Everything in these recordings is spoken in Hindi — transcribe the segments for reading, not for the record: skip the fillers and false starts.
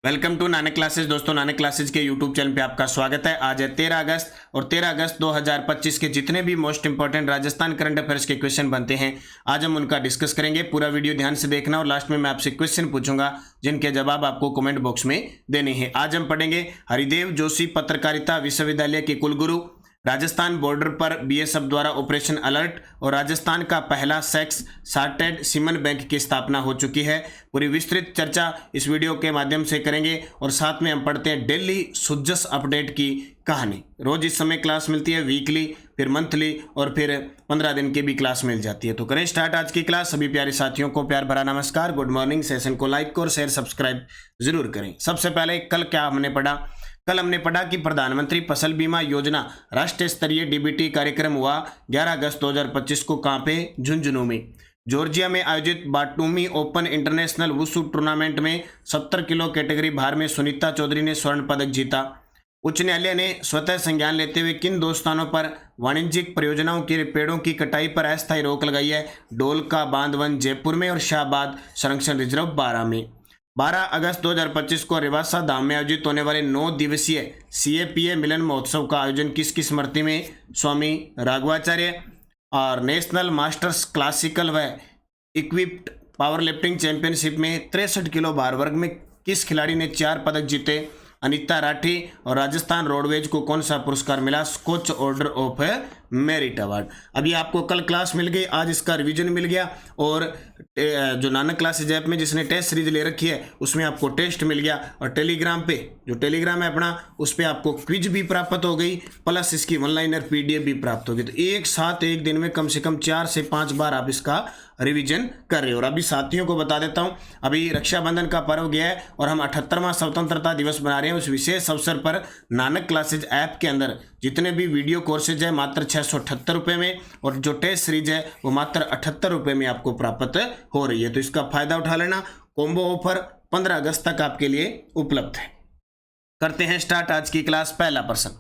Welcome to Nanak classes. दोस्तों, नानक क्लासेस के यूट्यूब चैनल पे आपका स्वागत है। आज है 13 अगस्त और 13 अगस्त 2025 के जितने भी most important Rajasthan current affairs के क्वेश्चन बनते हैं आज हम उनका डिस्कस करेंगे। पूरा वीडियो ध्यान से देखना और लास्ट में मैं आपसे क्वेश्चन पूछूंगा जिनके जवाब आपको कमेंट बॉक्स में देने हैं। आज हम पढ़ेंगे हरिदेव जोशी पत्रकारिता विश्वविद्यालय के कुलगुरु, राजस्थान बॉर्डर पर बीएसएफ द्वारा ऑपरेशन अलर्ट और राजस्थान का पहला सेक्स चार्टर्ड सीमन बैंक की स्थापना हो चुकी है। पूरी विस्तृत चर्चा इस वीडियो के माध्यम से करेंगे और साथ में हम पढ़ते हैं डेली सुजस अपडेट की कहानी। रोज इस समय क्लास मिलती है, वीकली, फिर मंथली और फिर 15 दिन की भी क्लास मिल जाती है। तो करें स्टार्ट आज की क्लास। सभी प्यारे साथियों को प्यार भरा नमस्कार, गुड मॉर्निंग। सेशन को लाइक और शेयर सब्सक्राइब जरूर करें। सबसे पहले कल क्या हमने पढ़ा? कल हमने पढ़ा कि प्रधानमंत्री फसल बीमा योजना राष्ट्रीय स्तरीय डीबीटी कार्यक्रम हुआ 11 अगस्त 2025 को। कहां पे? झुंझुनू में। जॉर्जिया में आयोजित बाटूमी ओपन इंटरनेशनल वुशु टूर्नामेंट में 70 किलो कैटेगरी भार में सुनीता चौधरी ने स्वर्ण पदक जीता। उच्च न्यायालय ने स्वतः संज्ञान लेते हुए किन दो स्थानों पर वाणिज्यिक परियोजनाओं के पेड़ों की कटाई पर अस्थायी रोक लगाई है? डोलका बांध वन जयपुर में और शाहबाद संरक्षण रिजर्व बारा में। 12 अगस्त 2025 को रिवासा धाम में आयोजित होने वाले 9 दिवसीय CAPA मिलन महोत्सव का आयोजन किसकी स्मृति में? स्वामी राघवाचार्य। और नेशनल मास्टर्स क्लासिकल व इक्विप्ड पावर लिफ्टिंग चैंपियनशिप में 63 किलो भार वर्ग में किस खिलाड़ी ने 4 पदक जीते? अनीता राठी। और राजस्थान रोडवेज को कौन सा पुरस्कार मिला? Skoch order of merit award. अभी आपको कल क्लास मिल गई, आज इसका रिवीजन मिल गया और जो नानक क्लासेज ऐप में जिसने टेस्ट सीरीज ले रखी है उसमें आपको टेस्ट मिल गया और टेलीग्राम पे जो टेलीग्राम है अपना उस पर आपको क्विज भी प्राप्त हो गई प्लस इसकी ऑनलाइनर PDF भी प्राप्त होगी। तो एक साथ एक दिन में कम से कम 4 से 5 बार आप इसका रिवीजन कर रहे हो। और अभी साथियों को बता देता हूं, अभी रक्षाबंधन का पर्व गया है और हम 78वां स्वतंत्रता दिवस मना रहे हैं। उस विशेष अवसर पर नानक क्लासेज ऐप के अंदर जितने भी वीडियो कोर्सेज है मात्र 678 रुपये में और जो टेस्ट सीरीज है वो मात्र 78 रुपये में आपको प्राप्त हो रही है। तो इसका फायदा उठा लेना। कॉम्बो ऑफर 15 अगस्त तक आपके लिए उपलब्ध है। करते हैं स्टार्ट आज की क्लास। पहला प्रश्न,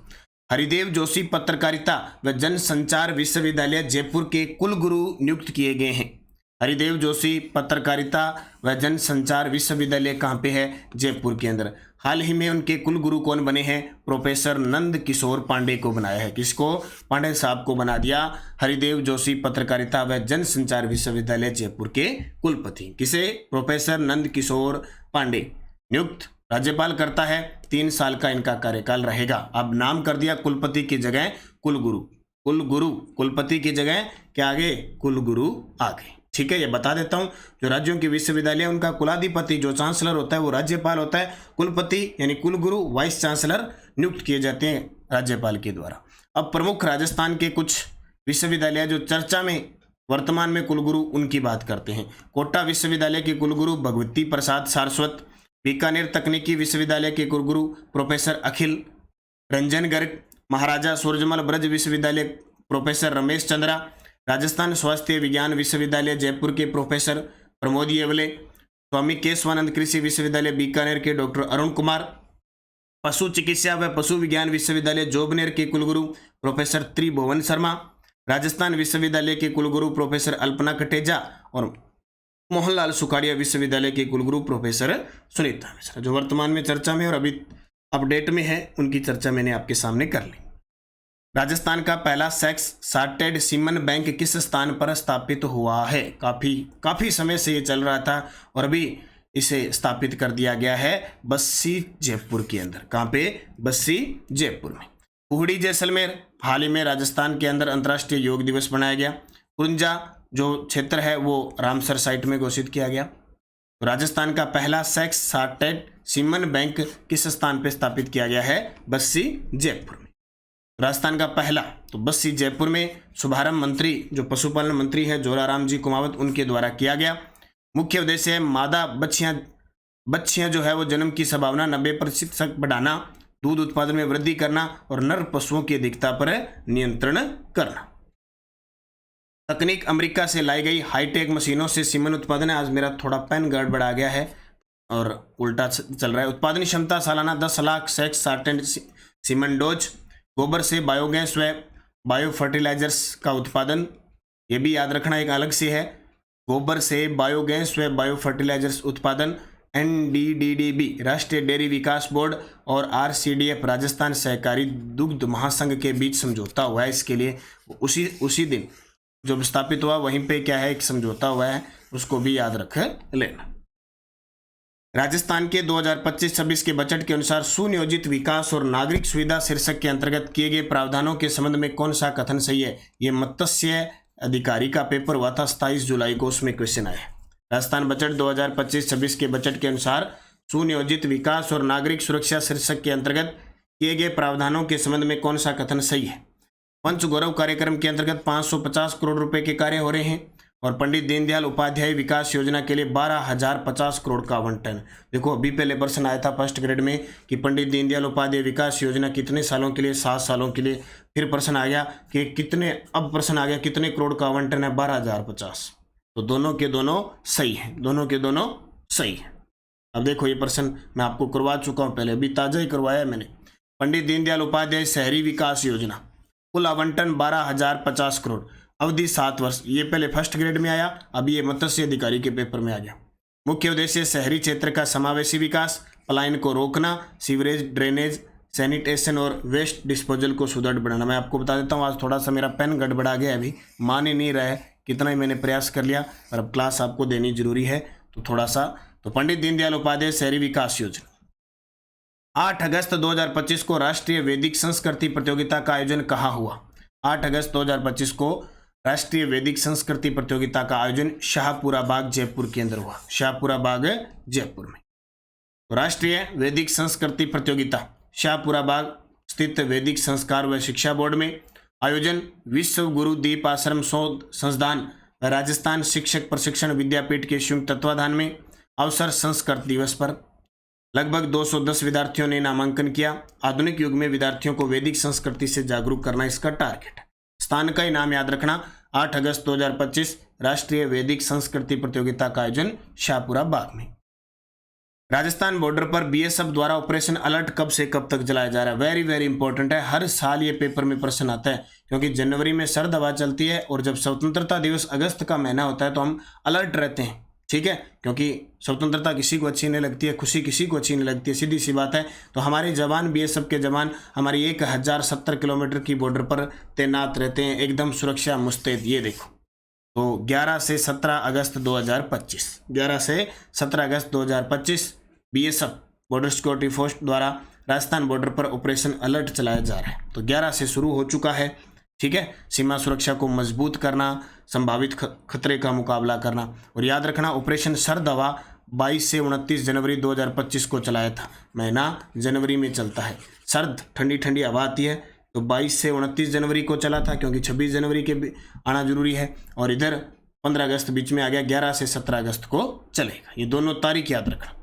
हरिदेव जोशी पत्रकारिता व जनसंचार विश्वविद्यालय जयपुर के कुलगुरु नियुक्त किए गए हैं। हरिदेव जोशी पत्रकारिता व जनसंचार विश्वविद्यालय कहाँ पे है? जयपुर के अंदर। हाल ही में उनके कुलगुरु कौन बने हैं? प्रोफेसर नंद किशोर पांडे को बनाया है। किसको? पांडे साहब को बना दिया हरिदेव जोशी पत्रकारिता व जनसंचार विश्वविद्यालय जयपुर के कुलपति। किसे? प्रोफेसर नंद किशोर पांडे। नियुक्त राज्यपाल करता है, 3 साल का इनका कार्यकाल रहेगा। अब नाम कर दिया कुलपति की जगह कुलगुरु। कुलगुरु कुलपति की जगह क्या आगे? कुलगुरु आगे। ठीक है, ये बता देता हूं। जो राज्यों के विश्वविद्यालय उनका कुलाधिपति जो चांसलर होता है वो राज्यपाल होता है। कुलपति यानी कुलगुरु वाइस चांसलर नियुक्त किए जाते हैं राज्यपाल के द्वारा। अब प्रमुख राजस्थान के कुछ विश्वविद्यालय जो चर्चा में वर्तमान में कुलगुरु उनकी बात करते हैं। कोटा विश्वविद्यालय के कुलगुरु भगवती प्रसाद सारस्वत। बीकानेर तकनीकी विश्वविद्यालय के कुलगुरु प्रोफेसर अखिल रंजन गर्ग। महाराजा सूरजमल ब्रज विश्वविद्यालय प्रोफेसर रमेश चंद्रा। राजस्थान स्वास्थ्य विज्ञान विश्वविद्यालय जयपुर के प्रोफेसर प्रमोद येवले। स्वामी केशवानंद कृषि विश्वविद्यालय बीकानेर के डॉक्टर अरुण कुमार। पशु चिकित्सा व पशु विज्ञान विश्वविद्यालय जोबनेर के कुलगुरु प्रोफेसर त्रिभुवन शर्मा। राजस्थान विश्वविद्यालय के कुलगुरु प्रोफेसर अल्पना कटेजा और मोहनलाल सुखाड़िया विश्वविद्यालय के कुलगुरु प्रोफेसर सुनीता मिश्रा। जो वर्तमान में चर्चा में और अभी अपडेट में है उनकी चर्चा मैंने आपके सामने कर ली। राजस्थान का पहला सेक्स चार्टर्ड सीमन बैंक किस स्थान पर स्थापित हुआ है? काफी समय से ये चल रहा था और अभी इसे स्थापित कर दिया गया है बस्सी जयपुर के अंदर। कहाँ पे? बस्सी जयपुर में। कुहड़ी जैसलमेर। हाल ही में राजस्थान के अंदर अंतर्राष्ट्रीय योग दिवस मनाया गया। कुंजा जो क्षेत्र है वो रामसर साइट में घोषित किया गया। राजस्थान का पहला सेक्स चार्टर्ड सीमन बैंक किस स्थान पर स्थापित किया गया है? बस्सी जयपुर में। राजस्थान का पहला तो बस्सी जयपुर में। शुभारंभ मंत्री जो पशुपालन मंत्री है जोराराम जी कुमावत उनके द्वारा किया गया। मुख्य उद्देश्य है मादा बच्चियां जो है वो जन्म की संभावना 90% तक बढ़ाना, दूध उत्पादन में वृद्धि करना और नर पशुओं की अधिकता पर नियंत्रण करना। तकनीक अमेरिका से लाई गई हाईटेक मशीनों से सीमन उत्पादन है। आज मेरा थोड़ा पेन गड़बड़ा गया है और उल्टा चल रहा है। उत्पादन क्षमता सालाना 10 lakh sex chartered semen dose. गोबर से बायोगैस व बायो फर्टिलाइजर्स का उत्पादन, ये भी याद रखना एक अलग से है। गोबर से बायोगैस व बायो फर्टिलाइजर्स उत्पादन। NDDDB राष्ट्रीय डेयरी विकास बोर्ड और RCDF राजस्थान सहकारी दुग्ध महासंघ के बीच समझौता हुआ है। इसके लिए उसी दिन जो स्थापित हुआ वहीं पे क्या है, एक समझौता हुआ है, उसको भी याद रख लेना। राजस्थान के 2025-26 के बजट के अनुसार सुनियोजित विकास और नागरिक सुविधा शीर्षक के अंतर्गत किए गए प्रावधानों के संबंध में कौन सा कथन सही है? ये मत्स्य अधिकारी का पेपर हुआ था 27 जुलाई को, उसमें क्वेश्चन आया। राजस्थान बजट 2025-26 के बजट के अनुसार सुनियोजित विकास और नागरिक सुरक्षा शीर्षक के अंतर्गत किए गए प्रावधानों के संबंध में कौन सा कथन सही है? पंचगौरव कार्यक्रम के अंतर्गत 550 करोड़ रुपए के कार्य हो रहे हैं और पंडित दीनदयाल उपाध्याय विकास योजना के लिए 12,050 करोड़ का आवंटन। देखो अभी पहले प्रश्न आया था फर्स्ट ग्रेड में कि पंडित दीनदयाल उपाध्याय विकास योजना कितने सालों के लिए? 7 सालों के लिए। फिर प्रश्न आ गया कि प्रश्न आ गया कितने करोड़ का आवंटन है? 12,050। तो दोनों के दोनों सही है, दोनों के दोनों सही है। अब देखो ये प्रश्न मैं आपको करवा चुका हूं पहले, अभी ताजा ही करवाया है मैंने। पंडित दीनदयाल उपाध्याय शहरी विकास योजना, कुल आवंटन 12,050 करोड़, अवधि 7 वर्ष। ये पहले फर्स्ट ग्रेड में आया, अब ये मत्स्य अधिकारी के पेपर में आ गया। मुख्य उद्देश्य शहरी क्षेत्र का समावेशी विकास, पलायन को रोकना, सीवरेज, ड्रेनेज, सैनिटेशन और वेस्ट डिस्पोजल को सुदृढ़ बनाना। मैं आपको बता देता हूँ आज थोड़ा सा मेरा पेन गड़बड़ा गया, अभी मान ही नहीं रहा है, कितना ही मैंने प्रयास कर लिया, और अब क्लास आपको देनी जरूरी है तो थोड़ा सा। तो पंडित दीनदयाल उपाध्याय शहरी विकास योजना। 8 अगस्त 2025 को राष्ट्रीय वैदिक संस्कृति प्रतियोगिता का आयोजन कहाँ हुआ? 8 अगस्त 2025 को राष्ट्रीय वैदिक संस्कृति प्रतियोगिता का आयोजन शाहपुरा बाग जयपुर के अंदर हुआ। शाहपुरा बाग जयपुर में। तो राष्ट्रीय वैदिक संस्कृति प्रतियोगिता शाहपुरा बाग स्थित वैदिक संस्कार व शिक्षा बोर्ड में। आयोजन विश्व गुरु दीप आश्रम शोध संस्थान व राजस्थान शिक्षक प्रशिक्षण विद्यापीठ के संयुक्त तत्वाधान में। अवसर संस्कृत दिवस पर। लगभग 210 विद्यार्थियों ने नामांकन किया। आधुनिक युग में विद्यार्थियों को वैदिक संस्कृति से जागरूक करना इसका टारगेट है। स्थान का ही नाम याद रखना, 8 अगस्त 2025 राष्ट्रीय वैदिक संस्कृति प्रतियोगिता का आयोजन शाहपुरा बाग में। राजस्थान बॉर्डर पर BSF द्वारा ऑपरेशन अलर्ट कब से कब तक चलाया जा रहा है? वेरी वेरी इंपॉर्टेंट है, हर साल ये पेपर में प्रश्न आता है, क्योंकि जनवरी में सर्द हवा चलती है और जब स्वतंत्रता दिवस अगस्त का महीना होता है तो हम अलर्ट रहते हैं, ठीक है, क्योंकि स्वतंत्रता किसी को अच्छी नहीं लगती है, खुशी किसी को अच्छी नहीं लगती है, सीधी सी बात है। तो हमारे जवान BSF के जवान हमारी 1070 किलोमीटर की बॉर्डर पर तैनात रहते हैं, एकदम सुरक्षा मुस्तैद। ये देखो, तो 11 से 17 अगस्त 2025 11 से 17 अगस्त 2025 BSF बॉर्डर सिक्योरिटी फोर्स द्वारा राजस्थान बॉर्डर पर ऑपरेशन अलर्ट चलाया जा रहा है। तो 11 से शुरू हो चुका है, ठीक है। सीमा सुरक्षा को मजबूत करना, संभावित खतरे का मुकाबला करना। और याद रखना ऑपरेशन सर्द हवा 22 से 29 जनवरी 2025 को चलाया था। महीना जनवरी में चलता है, सर्द ठंडी ठंडी हवा आती है, तो 22 से 29 जनवरी को चला था, क्योंकि 26 जनवरी के आना जरूरी है। और इधर 15 अगस्त बीच में आ गया, 11 से 17 अगस्त को चलेगा। ये दोनों तारीख याद रखना।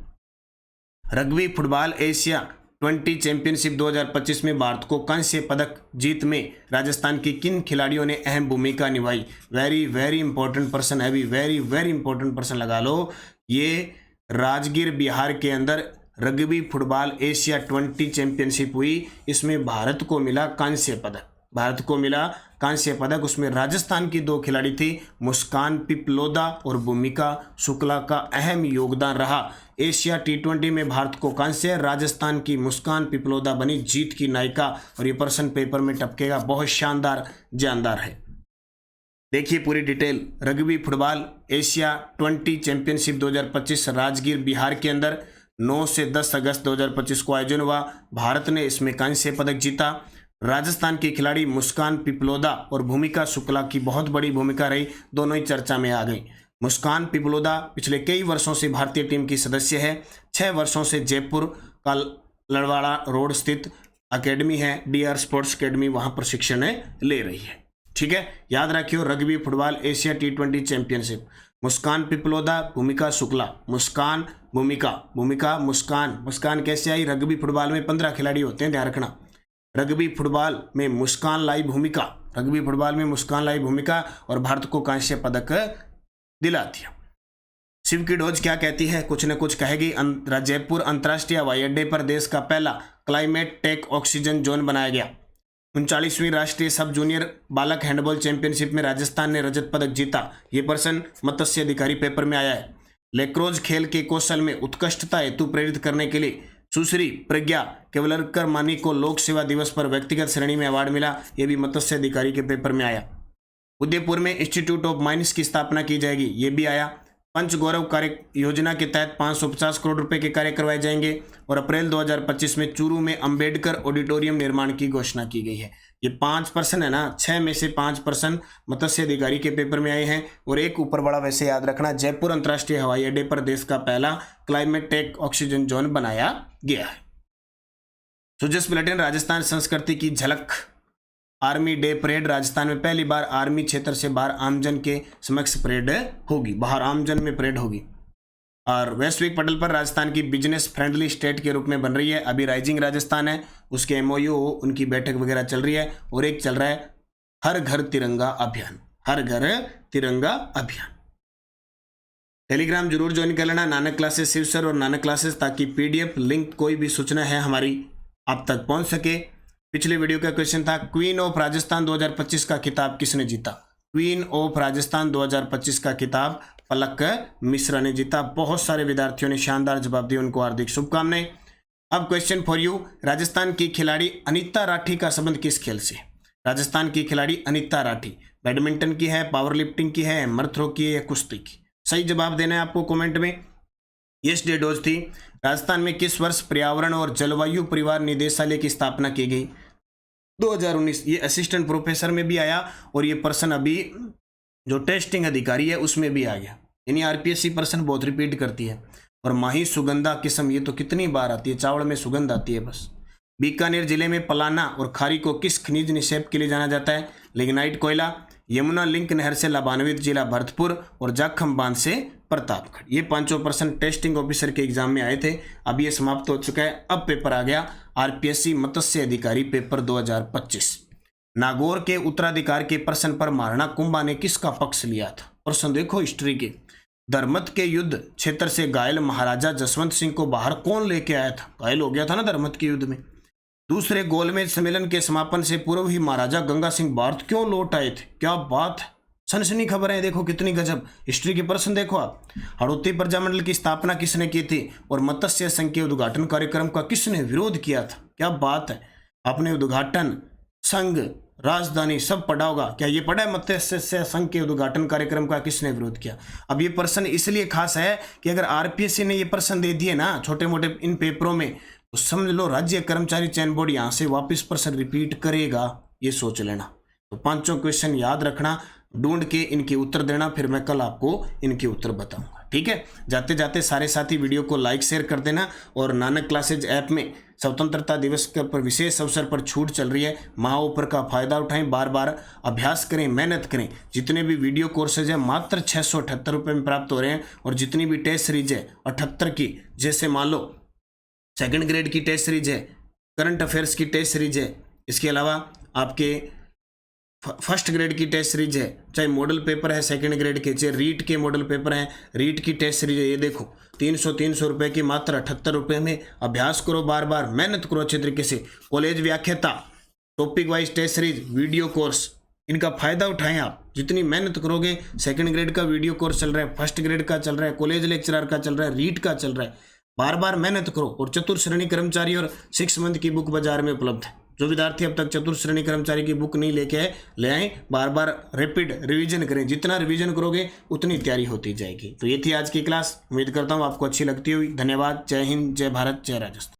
रग्बी फुटबॉल एशिया 20 चैंपियनशिप 2025 में भारत को कांस्य पदक जीत में राजस्थान की किन खिलाड़ियों ने अहम भूमिका निभाई? वेरी वेरी इंपॉर्टेंट पर्सन है, वेरी वेरी इंपॉर्टेंट पर्सन लगा लो। ये राजगीर बिहार के अंदर रग्बी फुटबॉल एशिया 20 चैंपियनशिप हुई, इसमें भारत को मिला कांस्य पदक। भारत को मिला कांस्य पदक, उसमें राजस्थान की 2 खिलाड़ी थी, मुस्कान पिपलोदा और भूमिका शुक्ला का अहम योगदान रहा। एशिया T20 में भारत को कांस्य, राजस्थान की मुस्कान पिपलोदा बनी जीत की नायिका। और ये प्रश्न पेपर में टपकेगा, बहुत शानदार जानदार है। देखिए पूरी detail. Rugby football Asia 20 championship 2025 Rajgir Bihar के अंदर 9 से 10 अगस्त 2025 को आयोजन हुआ। भारत ने इसमें कांस्य पदक जीता। राजस्थान की खिलाड़ी मुस्कान पिपलोदा और भूमिका शुक्ला की बहुत बड़ी भूमिका रही, दोनों ही चर्चा में आ गई। मुस्कान पिपलोदा पिछले कई वर्षों से भारतीय टीम की सदस्य है। 6 वर्षों से जयपुर का लड़वाड़ा रोड स्थित अकेडमी है, DR स्पोर्ट्स अकेडमी, वहां प्रशिक्षण ले रही है, ठीक है। याद रखियो, rugby football Asia T20 championship, Muskan Piploda, Bhumika Shukla. मुस्कान भूमिका, भूमिका मुस्कान। मुस्कान कैसे आई? रग्बी फुटबॉल में 15 खिलाड़ी होते हैं, ध्यान रखना। रग्बी फुटबॉल में मुस्कान लाई भूमिका, रग्बी फुटबॉल में मुस्कान लाई भूमिका और भारत को कांस्य पदक दिला दिया। शिव की डोज क्या कहती है? कुछ न कुछ कहेगी। जयपुर अंतर्राष्ट्रीय हवाई अड्डे पर देश का पहला क्लाइमेट टेक ऑक्सीजन जोन बनाया गया। 39वीं राष्ट्रीय सब जूनियर बालक हैंडबॉल चैंपियनशिप में राजस्थान ने रजत पदक जीता। ये प्रश्न मत्स्य अधिकारी पेपर में आया है। लेक्रोज खेल के कौशल में उत्कृष्टता हेतु प्रेरित करने के लिए सुश्री प्रज्ञा केवलकर मानी को लोक सेवा दिवस पर व्यक्तिगत श्रेणी में अवार्ड मिला। यह भी मत्स्य अधिकारी के पेपर में आया। उदयपुर में इंस्टीट्यूट ऑफ माइंस की स्थापना की जाएगी, ये भी आया। पंच गौरव कार्य योजना के तहत 550 करोड़ रुपए के कार्य करवाए जाएंगे। और अप्रैल 2025 में चूरू में अंबेडकर ऑडिटोरियम निर्माण की घोषणा की गई है। ये 5% है ना, 6 में से 5% मत्स्य अधिकारी के पेपर में आए हैं। और एक ऊपर बड़ा वैसे याद रखना, जयपुर अंतर्राष्ट्रीय हवाई अड्डे पर देश का पहला क्लाइमेट टेक ऑक्सीजन जोन बनाया गया है। सुजस बुलेटिन, राजस्थान संस्कृति की झलक। आर्मी डे परेड, राजस्थान में पहली बार आर्मी क्षेत्र से बाहर आमजन के समक्ष परेड होगी, बाहर आमजन में परेड होगी। और वैश्विक पटल पर राजस्थान की बिजनेस फ्रेंडली स्टेट के रूप में बन रही है। अभी राइजिंग राजस्थान है, उसके MOU उनकी बैठक वगैरह चल रही है। और एक चल रहा है हर घर तिरंगा अभियान, हर घर तिरंगा अभियान। टेलीग्राम जरूर ज्वाइन कर लेना, नानक क्लासेस शिवसर और नानक क्लासेस, ताकि PDF लिंक कोई भी सूचना है हमारी आप तक पहुंच सके। पिछले वीडियो का क्वेश्चन था क्वीन ऑफ राजस्थान 2025 का खिताब किसने जीता? क्वीन ऑफ राजस्थान 2025 का खिताब पलक मिश्रा ने जीता। बहुत सारे विद्यार्थियों ने शानदार जवाब दिए, उनको हार्दिक शुभकामनाएं। अब क्वेश्चन फॉर यू, राजस्थान की खिलाड़ी अनीता राठी का संबंध किस खेल से? राजस्थान की खिलाड़ी अनीता राठी बैडमिंटन की है, पावर लिफ्टिंग की है, हैमर थ्रो की है या कुश्ती की? सही जवाब देना है आपको कमेंट में। यस डे डोज थी। राजस्थान में किस वर्ष पर्यावरण और जलवायु परिवार निदेशालय की स्थापना की गई? 2019। ये असिस्टेंट प्रोफेसर में भी आया और ये पर्सन अभी जो टेस्टिंग अधिकारी है उसमें भी आ गया। यानी RPSC पर्सन बहुत रिपीट करती है। और माही सुगंधा किस्म, ये तो कितनी बार आती है, चावल में सुगंध आती है बस। बीकानेर जिले में पलाना और खारी को किस खनिज निक्षेप के लिए जाना जाता है? लिग्नाइट कोयला। यमुना लिंक नहर से लाभान्वित जिला भरतपुर और जाखम बांध से प्रतापगढ़। ये 5% टेस्टिंग ऑफिसर के एग्जाम में आए थे, अब ये समाप्त हो चुका है। अब पेपर आ गया RPSC मत्स्य अधिकारी पेपर 2025। नागौर के उत्तराधिकार के प्रश्न पर महाराणा कुंभा ने किसका पक्ष लिया था? प्रश्न देखो हिस्ट्री के। धर्मत के युद्ध क्षेत्र से घायल महाराजा जसवंत सिंह को बाहर कौन लेके आया था? घायल हो गया था ना धर्मत के युद्ध में। दूसरे गोलमेज सम्मेलन के समापन से पूर्व ही महाराजा गंगा सिंह भारत क्यों लौट आए थे? क्या बात है, सनसनी खबर है। देखो कितनी गजब हिस्ट्री के प्रश्न देखो आप। हड़ौती प्रजामंडल की स्थापना किसने की थी? और मत्स्य संघ के उद्घाटन कार्यक्रम का किसने विरोध किया था? क्या बात है, आपने उद्घाटन संघ राजधानी सब पढ़ा होगा। क्या ये पढ़ा है मत्स्य संघ के उद्घाटन कार्यक्रम का किसने विरोध किया? अब ये प्रश्न इसलिए खास है कि अगर RPSC ने ये प्रश्न दे दिए ना छोटे मोटे इन पेपरों में, तो समझ लो राज्य कर्मचारी चयन बोर्ड यहाँ से वापस प्रश्न रिपीट करेगा, ये सोच लेना। तो 5 क्वेश्चन याद रखना, ढूंढ के इनके उत्तर देना, फिर मैं कल आपको इनके उत्तर बताऊंगा। ठीक है, जाते जाते सारे साथी वीडियो को लाइक शेयर कर देना। और नानक क्लासेज ऐप में स्वतंत्रता दिवस के पर विशेष अवसर पर छूट चल रही है, महाऑफर का फायदा उठाएं, बार बार अभ्यास करें, मेहनत करें। जितने भी वीडियो कोर्सेज हैं मात्र 678 रुपये में प्राप्त हो रहे हैं। और जितनी भी टेस्ट सीरीज है 78 की, जैसे मान लो सेकंड ग्रेड की टेस्ट सीरीज है, करंट अफेयर्स की टेस्ट सीरीज है, इसके अलावा आपके फर्स्ट ग्रेड की टेस्ट सीरीज है, चाहे मॉडल पेपर है सेकंड ग्रेड के, चाहे रीट के मॉडल पेपर हैं, रीट की टेस्ट सीरीज है। ये देखो 300 रुपये की मात्र 78 रुपये में अभ्यास करो, बार बार मेहनत करो अच्छे तरीके से। कॉलेज व्याख्याता, topic wise test series, video course, इनका फायदा उठाएं आप। जितनी मेहनत करोगे, सेकंड ग्रेड का वीडियो कोर्स चल रहा है, फर्स्ट ग्रेड का चल रहा है, कॉलेज लेक्चरर का चल रहा है, रीट का चल रहा है, बार बार मेहनत करो। और चतुर्थ श्रेणी कर्मचारी और 6 मंथ की बुक बाजार में उपलब्ध है। जो विद्यार्थी अब तक चतुर्थ श्रेणी कर्मचारी की बुक नहीं लेके आए, ले आए, बार बार रैपिड रिवीजन करें। जितना रिवीजन करोगे उतनी तैयारी होती जाएगी। तो ये थी आज की क्लास, उम्मीद करता हूँ आपको अच्छी लगती हुई। धन्यवाद। जय हिंद, जय भारत, जय राजस्थान।